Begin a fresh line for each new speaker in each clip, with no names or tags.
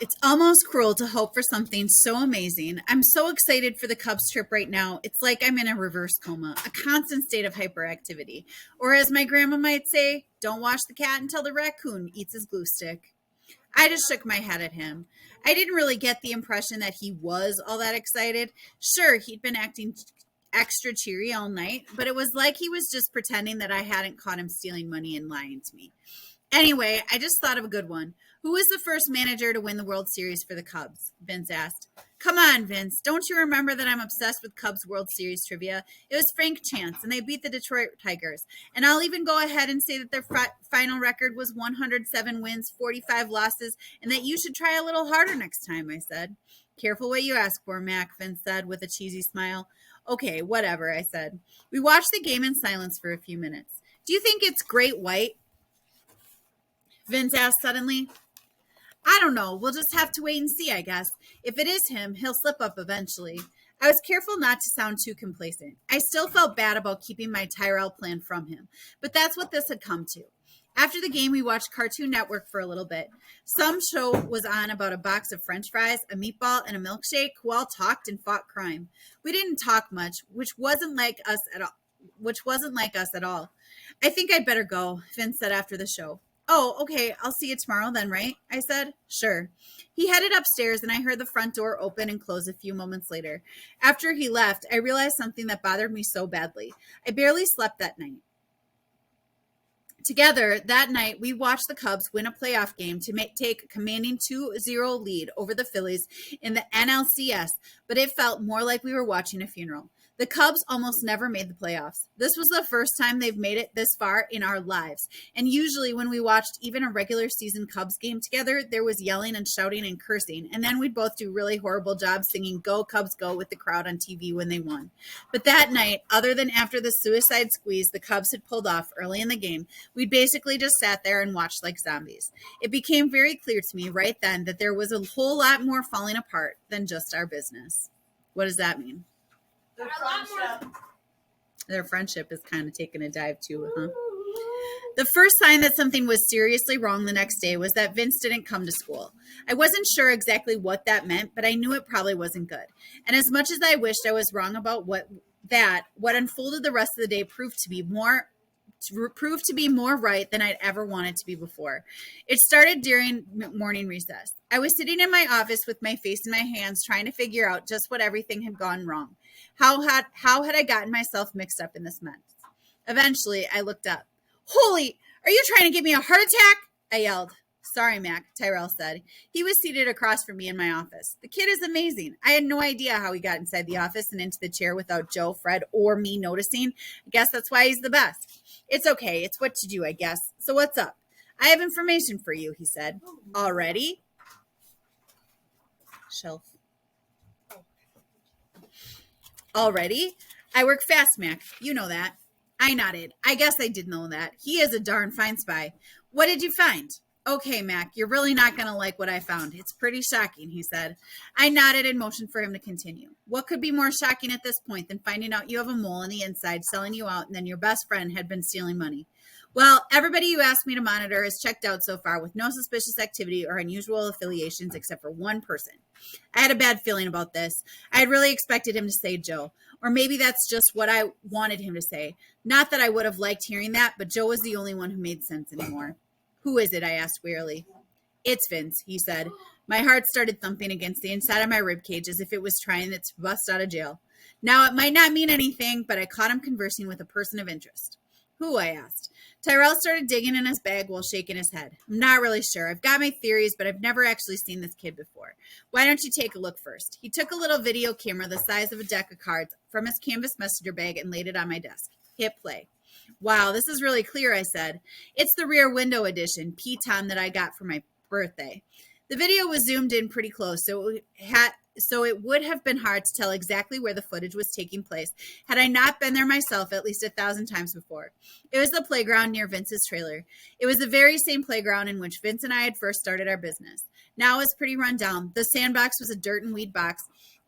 It's almost cruel to hope for something so amazing. I'm so excited for the Cubs trip right now. It's like I'm in a reverse coma, a constant state of hyperactivity. Or as my grandma might say, don't wash the cat until the raccoon eats his glue stick. I just shook my head at him. I didn't really get the impression that he was all that excited. Sure, he'd been acting extra cheery all night, but it was like he was just pretending that I hadn't caught him stealing money and lying to me. Anyway, I just thought of a good one. Who was the first manager to win the World Series for the Cubs? Vince asked. Come on, Vince. Don't you remember that I'm obsessed with Cubs World Series trivia? It was Frank Chance, and they beat the Detroit Tigers. And I'll even go ahead and say that their final record was 107 wins, 45 losses, and that you should try a little harder next time, I said. Careful what you ask for, Mac, Vince said with a cheesy smile. Okay, whatever, I said. We watched the game in silence for a few minutes. Do you think it's Great White? Vince asked suddenly. I don't know. We'll just have to wait and see, I guess. If it is him, he'll slip up eventually. I was careful not to sound too complacent. I still felt bad about keeping my Tyrell plan from him, but that's what this had come to. After the game, we watched Cartoon Network for a little bit. Some show was on about a box of French fries, a meatball, and a milkshake who all talked and fought crime. We didn't talk much, which wasn't like us at all. I think I'd better go, Vince said after the show. Oh, okay, I'll see you tomorrow then, right? I said. Sure. He headed upstairs and I heard the front door open and close a few moments later. After he left, I realized something that bothered me so badly. I barely slept that night. Together, that night, we watched the Cubs win a playoff game to take a commanding 2-0 lead over the Phillies in the NLCS, but it felt more like we were watching a funeral. The Cubs almost never made the playoffs. This was the first time they've made it this far in our lives. And usually when we watched even a regular season Cubs game together, there was yelling and shouting and cursing. And then we'd both do really horrible jobs singing Go Cubs Go with the crowd on TV when they won. But that night, other than after the suicide squeeze the Cubs had pulled off early in the game, we basically just sat there and watched like zombies. It became very clear to me right then that there was a whole lot more falling apart than just our business. What does that mean? Their friendship is kind of taking a dive too, huh? The first sign that something was seriously wrong the next day was that Vince didn't come to school. I wasn't sure exactly what that meant, but I knew it probably wasn't good. And as much as I wished I was wrong about what unfolded the rest of the day proved to be more right than I'd ever wanted to be before. It started during morning recess. I was sitting in my office with my face in my hands trying to figure out just what everything had gone wrong. How had I gotten myself mixed up in this mess? Eventually, I looked up. Holy, are you trying to give me a heart attack? I yelled. Sorry, Mac, Tyrell said. He was seated across from me in my office. The kid is amazing. I had no idea how he got inside the office and into the chair without Joe, Fred, or me noticing. I guess that's why he's the best. It's okay. It's what you do, I guess. So what's up? I have information for you, he said. Already? Shelf. Already? I work fast, Mac. You know that. I nodded. I guess I did know that. He is a darn fine spy. What did you find? Okay, Mac, you're really not going to like what I found. It's pretty shocking, he said. I nodded and motioned for him to continue. What could be more shocking at this point than finding out you have a mole on the inside selling you out and then your best friend had been stealing money? Well, everybody you asked me to monitor is checked out so far with no suspicious activity or unusual affiliations except for one person. I had a bad feeling about this. I had really expected him to say Joe. Or maybe that's just what I wanted him to say. Not that I would have liked hearing that, but Joe was the only one who made sense anymore. Who is it? I asked wearily. It's Vince, he said. My heart started thumping against the inside of my ribcage as if it was trying to bust out of jail. Now, it might not mean anything, but I caught him conversing with a person of interest. Who? I asked. Tyrell started digging in his bag while shaking his head. I'm not really sure. I've got my theories, but I've never actually seen this kid before. Why don't you take a look first? He took a little video camera the size of a deck of cards from his canvas messenger bag and laid it on my desk. Hit play. Wow, this is really clear, I said. It's the Rear Window edition, Piton, that I got for my birthday. The video was zoomed in pretty close, so it would have been hard to tell exactly where the footage was taking place had I not been there myself at least 1,000 times before. It was the playground near Vince's trailer. It was the very same playground in which Vince and I had first started our business. Now it was pretty run down. The sandbox was a dirt and weed box.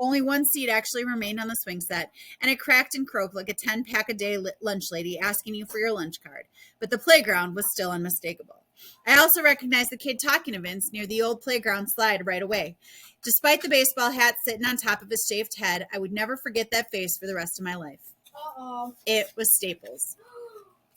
Only one seat actually remained on the swing set, and it cracked and croaked like a 10-pack-a-day lunch lady asking you for your lunch card. But the playground was still unmistakable. I also recognized the kid talking to Vince near the old playground slide right away. Despite the baseball hat sitting on top of his shaved head, I would never forget that face for the rest of my life. Uh-oh. It was Staples.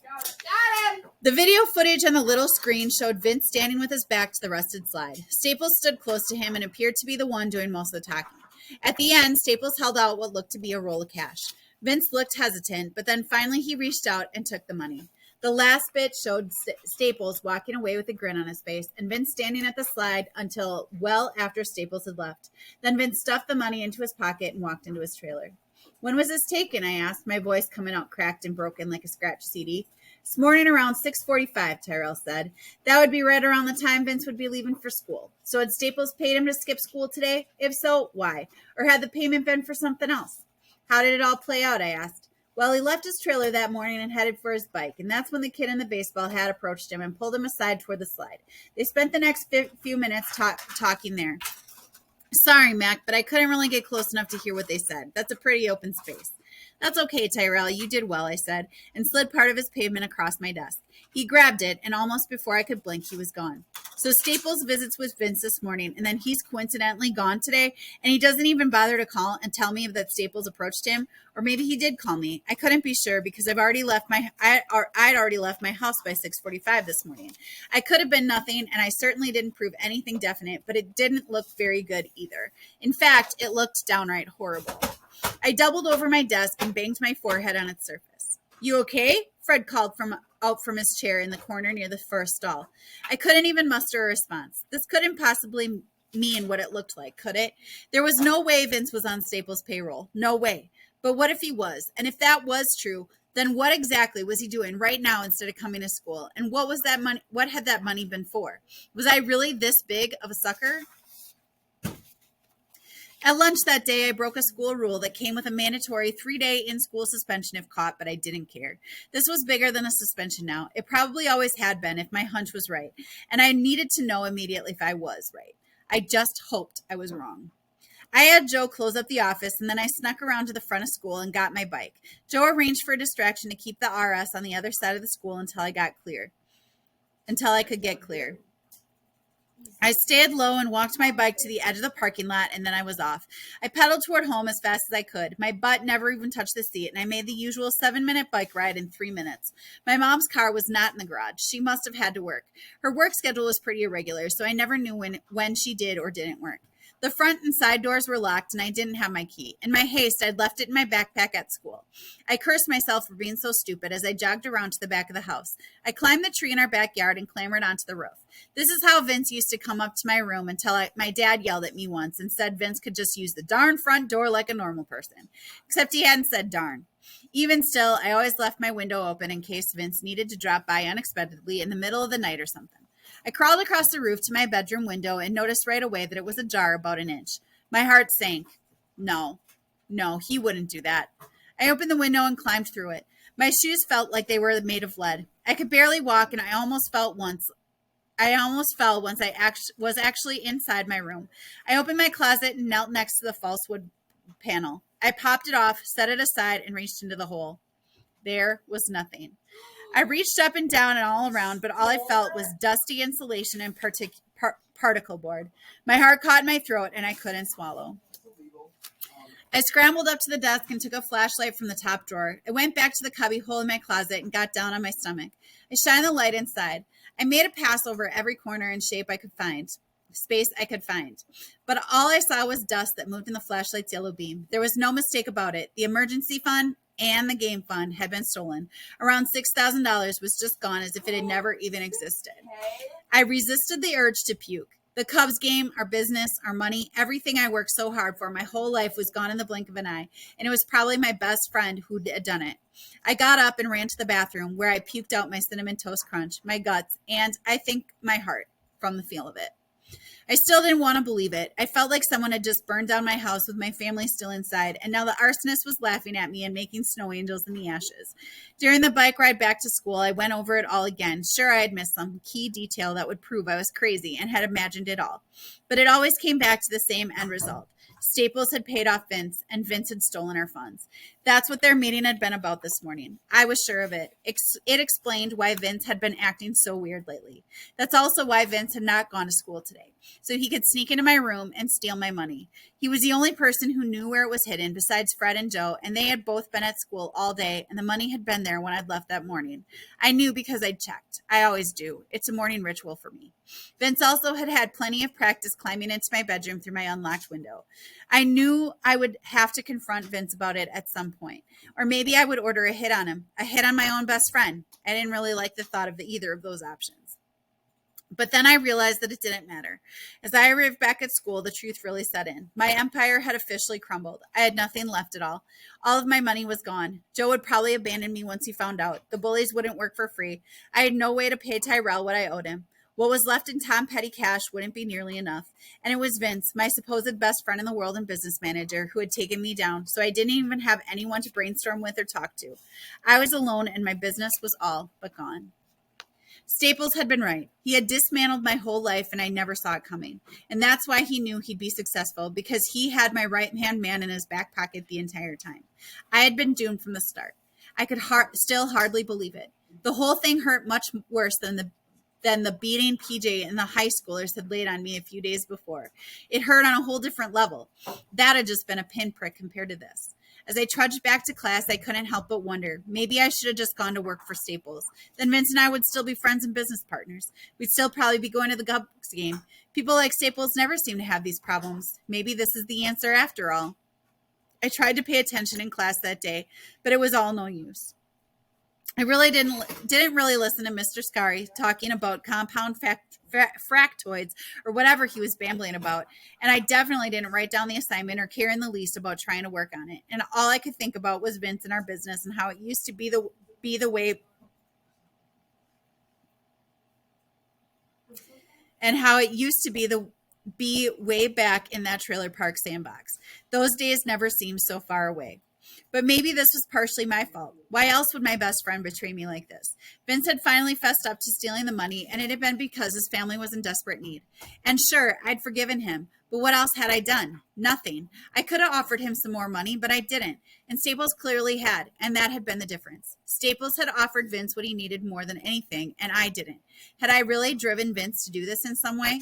Got him! The video footage on the little screen showed Vince standing with his back to the rusted slide. Staples stood close to him and appeared to be the one doing most of the talking. At the end, Staples held out what looked to be a roll of cash. Vince looked hesitant, but then finally he reached out and took the money. The last bit showed Staples walking away with a grin on his face and Vince standing at the slide until well after Staples had left. Then Vince stuffed the money into his pocket and walked into his trailer. When was this taken? I asked, my voice coming out cracked and broken like a scratched CD. This morning around 6:45, Tyrell said. That would be right around the time Vince would be leaving for school. So had Staples paid him to skip school today? If so, why? Or had the payment been for something else? How did it all play out? I asked. Well, he left his trailer that morning and headed for his bike, and that's when the kid in the baseball hat approached him and pulled him aside toward the slide. They spent the next few minutes talking there. Sorry, Mac, but I couldn't really get close enough to hear what they said. That's a pretty open space. That's okay, Tyrell. You did well, I said, and slid part of his pavement across my desk. He grabbed it, and almost before I could blink, he was gone. So Staples visits with Vince this morning, and then he's coincidentally gone today, and he doesn't even bother to call and tell me that Staples approached him, or maybe he did call me. I couldn't be sure because I'd already left my house by 6:45 this morning. I could have been nothing, and I certainly didn't prove anything definite, but it didn't look very good either. In fact, it looked downright horrible. I doubled over my desk and banged my forehead on its surface. You okay? Fred called out from his chair in the corner near the first stall. I couldn't even muster a response. This couldn't possibly mean what it looked like, could it? There was no way Vince was on Staples' payroll. No way. But what if he was? And if that was true, then what exactly was he doing right now instead of coming to school? And what was that money? What had that money been for? Was I really this big of a sucker? At lunch that day, I broke a school rule that came with a mandatory 3-day in-school suspension if caught, but I didn't care. This was bigger than a suspension now. It probably always had been if my hunch was right, and I needed to know immediately if I was right. I just hoped I was wrong. I had Joe close up the office, and then I snuck around to the front of school and got my bike. Joe arranged for a distraction to keep the RS on the other side of the school until I could get clear. I stayed low and walked my bike to the edge of the parking lot, and then I was off. I pedaled toward home as fast as I could. My butt never even touched the seat, and I made the usual 7-minute bike ride in 3 minutes. My mom's car was not in the garage. She must have had to work. Her work schedule was pretty irregular, so I never knew when she did or didn't work. The front and side doors were locked, and I didn't have my key. In my haste, I'd left it in my backpack at school. I cursed myself for being so stupid as I jogged around to the back of the house. I climbed the tree in our backyard and clambered onto the roof. This is how Vince used to come up to my room until my dad yelled at me once and said Vince could just use the darn front door like a normal person. Except he hadn't said darn. Even still, I always left my window open in case Vince needed to drop by unexpectedly in the middle of the night or something. I crawled across the roof to my bedroom window and noticed right away that it was ajar about an inch. My heart sank. No, he wouldn't do that. I opened the window and climbed through it. My shoes felt like they were made of lead. I could barely walk, and I almost fell once I was actually inside my room. I opened my closet and knelt next to the false wood panel. I popped it off, set it aside, and reached into the hole. There was nothing. I reached up and down and all around, but all I felt was dusty insulation and particle board. My heart caught in my throat, and I couldn't swallow. I scrambled up to the desk and took a flashlight from the top drawer. I went back to the cubby hole in my closet and got down on my stomach. I shined the light inside. I made a pass over every corner and space I could find. But all I saw was dust that moved in the flashlight's yellow beam. There was no mistake about it. The emergency fund and the game fund had been stolen. Around $6,000 was just gone as if it had never even existed. I resisted the urge to puke. The Cubs game, our business, our money, everything I worked so hard for my whole life was gone in the blink of an eye, and it was probably my best friend who had done it. I got up and ran to the bathroom where I puked out my Cinnamon Toast Crunch, my guts, and I think my heart from the feel of it. I still didn't want to believe it. I felt like someone had just burned down my house with my family still inside, and now the arsonist was laughing at me and making snow angels in the ashes. During the bike ride back to school, I went over it all again. Sure, I had missed some key detail that would prove I was crazy and had imagined it all. But it always came back to the same end result. Staples had paid off Vince, and Vince had stolen our funds. That's what their meeting had been about this morning. I was sure of it. It explained why Vince had been acting so weird lately. That's also why Vince had not gone to school today, so he could sneak into my room and steal my money. He was the only person who knew where it was hidden besides Fred and Joe, and they had both been at school all day, and the money had been there when I'd left that morning. I knew because I'd checked. I always do. It's a morning ritual for me. Vince also had had plenty of practice climbing into my bedroom through my unlocked window. I knew I would have to confront Vince about it at some point. Or maybe I would order a hit on him, a hit on my own best friend. I didn't really like the thought of either of those options. But then I realized that it didn't matter. As I arrived back at school, the truth really set in. My empire had officially crumbled. I had nothing left at all. All of my money was gone. Joe would probably abandon me once he found out. The bullies wouldn't work for free. I had no way to pay Tyrell what I owed him. What was left in Tom Petty cash wouldn't be nearly enough. And it was Vince, my supposed best friend in the world and business manager, who had taken me down, so I didn't even have anyone to brainstorm with or talk to. I was alone, and my business was all but gone. Staples had been right. He had dismantled my whole life, and I never saw it coming. And that's why he knew he'd be successful, because he had my right-hand man in his back pocket the entire time. I had been doomed from the start. I could still hardly believe it. The whole thing hurt much worse than the beating PJ and the high schoolers had laid on me a few days before. It hurt on a whole different level. That had just been a pinprick compared to this. As I trudged back to class, I couldn't help but wonder, maybe I should have just gone to work for Staples. Then Vince and I would still be friends and business partners. We'd still probably be going to the Cubs game. People like Staples never seem to have these problems. Maybe this is the answer after all. I tried to pay attention in class that day, but it was all no use. I really didn't really listen to Mr. Scary talking about compound fractoids or whatever he was bambling about, and I definitely didn't write down the assignment or care in the least about trying to work on it. And all I could think about was Vince and our business and how it used to be the way and how it used to be way back in that trailer park sandbox. Those days never seemed so far away. But maybe this was partially my fault. Why else would my best friend betray me like this? Vince had finally fessed up to stealing the money, and it had been because his family was in desperate need. And sure, I'd forgiven him, but what else had I done? Nothing. I could have offered him some more money, but I didn't. And Staples clearly had, and that had been the difference. Staples had offered Vince what he needed more than anything, and I didn't. Had I really driven Vince to do this in some way?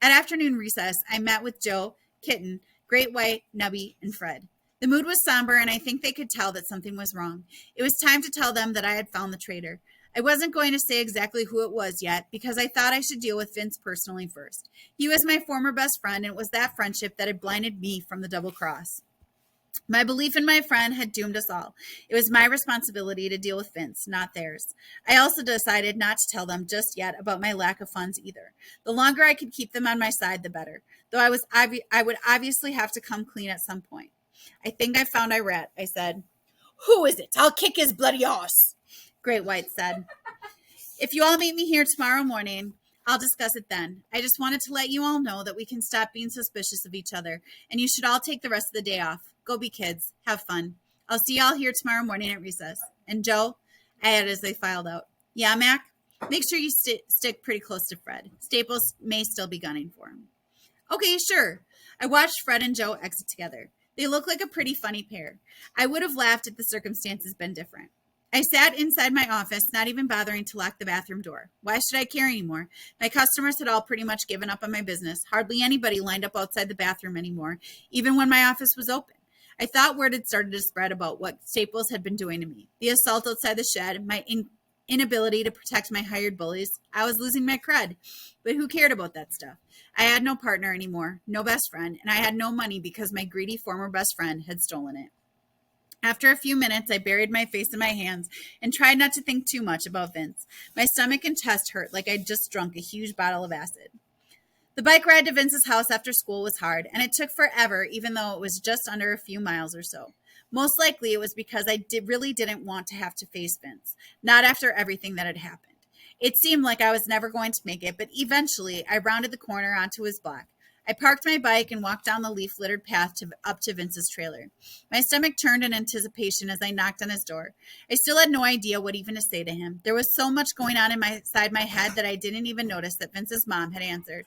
At afternoon recess, I met with Joe, Kitten, Great White, Nubby, and Fred. The mood was somber, and I think they could tell that something was wrong. It was time to tell them that I had found the traitor. I wasn't going to say exactly who it was yet, because I thought I should deal with Vince personally first. He was my former best friend, and it was that friendship that had blinded me from the double cross. My belief in my friend had doomed us all. It was my responsibility to deal with Vince, not theirs. I also decided not to tell them just yet about my lack of funds either. The longer I could keep them on my side, the better, though I would obviously have to come clean at some point. I think I found Irate, I said. Who is it? I'll kick his bloody ass, Great White said. If you all meet me here tomorrow morning, I'll discuss it then. I just wanted to let you all know that we can stop being suspicious of each other, and you should all take the rest of the day off. Go be kids. Have fun. I'll see y'all here tomorrow morning at recess. And Joe, I added as they filed out. Yeah, Mac? Make sure you stick pretty close to Fred. Staples may still be gunning for him. Okay, sure. I watched Fred and Joe exit together. They looked like a pretty funny pair. I would have laughed if the circumstances been different. I sat inside my office, not even bothering to lock the bathroom door. Why should I care anymore? My customers had all pretty much given up on my business. Hardly anybody lined up outside the bathroom anymore, even when my office was open. I thought word had started to spread about what Staples had been doing to me. The assault outside the shed, my inability to protect my hired bullies. I was losing my cred. But who cared about that stuff? I had no partner anymore, no best friend, and I had no money because my greedy former best friend had stolen it. After a few minutes, I buried my face in my hands and tried not to think too much about Vince. My stomach and chest hurt like I'd just drunk a huge bottle of acid. The bike ride to Vince's house after school was hard, and it took forever, even though it was just under a few miles or so. Most likely it was because I really didn't want to have to face Vince, not after everything that had happened. It seemed like I was never going to make it, but eventually I rounded the corner onto his block. I parked my bike and walked down the leaf-littered path up to Vince's trailer. My stomach turned in anticipation as I knocked on his door. I still had no idea what even to say to him. There was so much going on inside my head that I didn't even notice that Vince's mom had answered.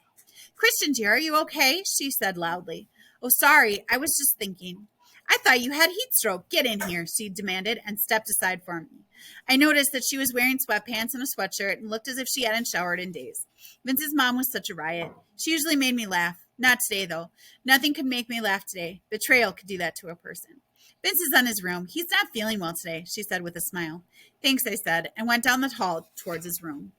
Christian, dear, are you okay? She said loudly. Oh, sorry, I was just thinking. I thought you had heat stroke. Get in here, she demanded, and stepped aside for me. I noticed that she was wearing sweatpants and a sweatshirt and looked as if she hadn't showered in days. Vince's mom was such a riot. She usually made me laugh. Not today, though. Nothing could make me laugh today. Betrayal could do that to a person. Vince is in his room. He's not feeling well today, she said with a smile. Thanks, I said, and went down the hall towards his room.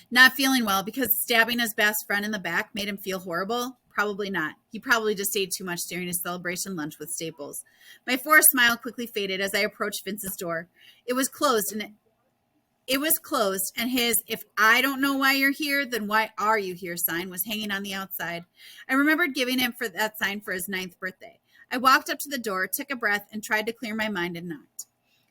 Not feeling well because stabbing his best friend in the back made him feel horrible? Probably not. He probably just ate too much during his celebration lunch with Staples. My forced smile quickly faded as I approached Vince's door. It was closed, and his "if I don't know why you're here, then why are you here" sign was hanging on the outside. I remembered giving him for that sign for his 9th birthday. I walked up to the door, took a breath, and tried to clear my mind and knocked.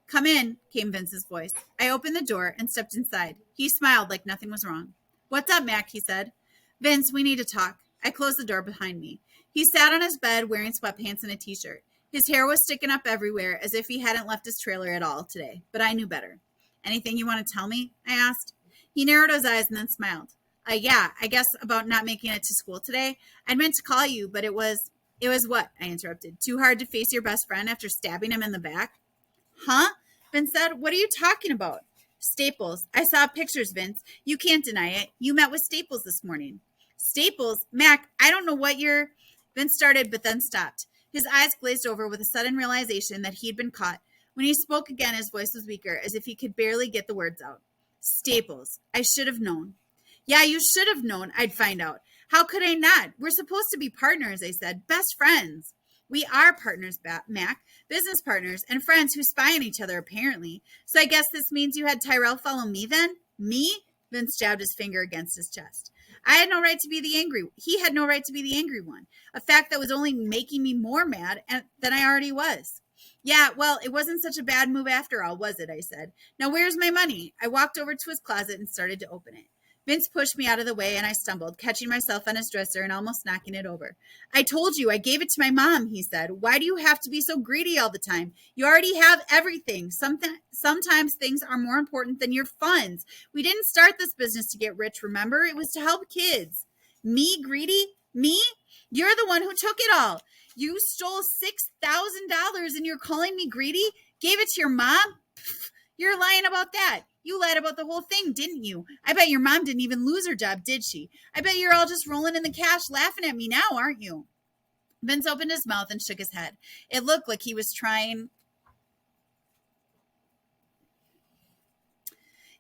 Come in, came Vince's voice. I opened the door and stepped inside. He smiled like nothing was wrong. What's up, Mac, he said. Vince, we need to talk. I closed the door behind me. He sat on his bed wearing sweatpants and a t-shirt. His hair was sticking up everywhere as if he hadn't left his trailer at all today, but I knew better. Anything you want to tell me? I asked. He narrowed his eyes and then smiled. Yeah, I guess about not making it to school today. I'd meant to call you, but it was what? I interrupted. Too hard to face your best friend after stabbing him in the back? Huh? Vince said, what are you talking about? Staples. I saw pictures, Vince. You can't deny it. You met with Staples this morning. Staples? Mac, I don't know what you're... Vince started, but then stopped. His eyes glazed over with a sudden realization that he'd been caught. When he spoke again, his voice was weaker, as if he could barely get the words out. Staples. I should have known. Yeah, you should have known I'd find out. How could I not? We're supposed to be partners, I said. Best friends. We are partners, Mac. Business partners and friends who spy on each other, apparently. So I guess this means you had Tyrell follow me then? Me? Vince jabbed his finger against his chest. I had no right to be the angry. He had no right to be the angry one. A fact that was only making me more mad than I already was. Yeah, well, it wasn't such a bad move after all, was it? I said. Now where's my money? I walked over to his closet and started to open it. Vince pushed me out of the way and I stumbled, catching myself on his dresser and almost knocking it over. I told you, I gave it to my mom, he said. Why do you have to be so greedy all the time? You already have everything. Sometimes things are more important than your funds. We didn't start this business to get rich, remember? It was to help kids. Me greedy? Me? You're the one who took it all. You stole $6,000 and you're calling me greedy? Gave it to your mom? Pfft, you're lying about that. You lied about the whole thing, didn't you? I bet your mom didn't even lose her job, did she? I bet you're all just rolling in the cash laughing at me now, aren't you? Vince opened his mouth and shook his head. It looked like he was trying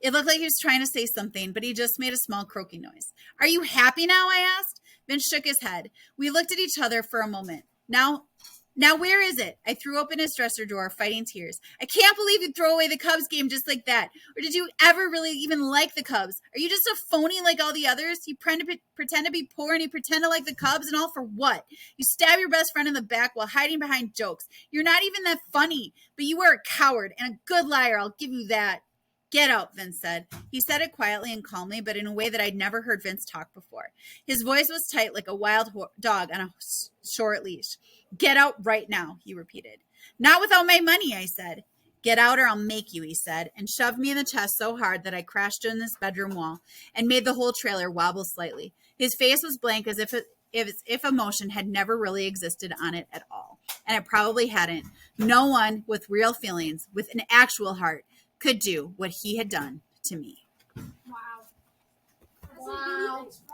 to say something, but he just made a small croaking noise. Are you happy now? I asked. Vince shook his head. We looked at each other for a moment. Now, where is it? I threw open his dresser drawer, fighting tears. I can't believe you'd throw away the Cubs game just like that. Or did you ever really even like the Cubs? Are you just a phony like all the others? You pretend to be poor and you pretend to like the Cubs and all for what? You stab your best friend in the back while hiding behind jokes. You're not even that funny, but you are a coward and a good liar. I'll give you that. Get out, Vince said. He said it quietly and calmly, but in a way that I'd never heard Vince talk before. His voice was tight like a wild dog on a short leash. Get out right now, he repeated. Not without my money, I said. Get out or I'll make you, he said, and shoved me in the chest so hard that I crashed in his bedroom wall and made the whole trailer wobble slightly. His face was blank as if emotion had never really existed on it at all. And it probably hadn't. No one with real feelings, with an actual heart, could do what he had done to me.
Wow. Wow.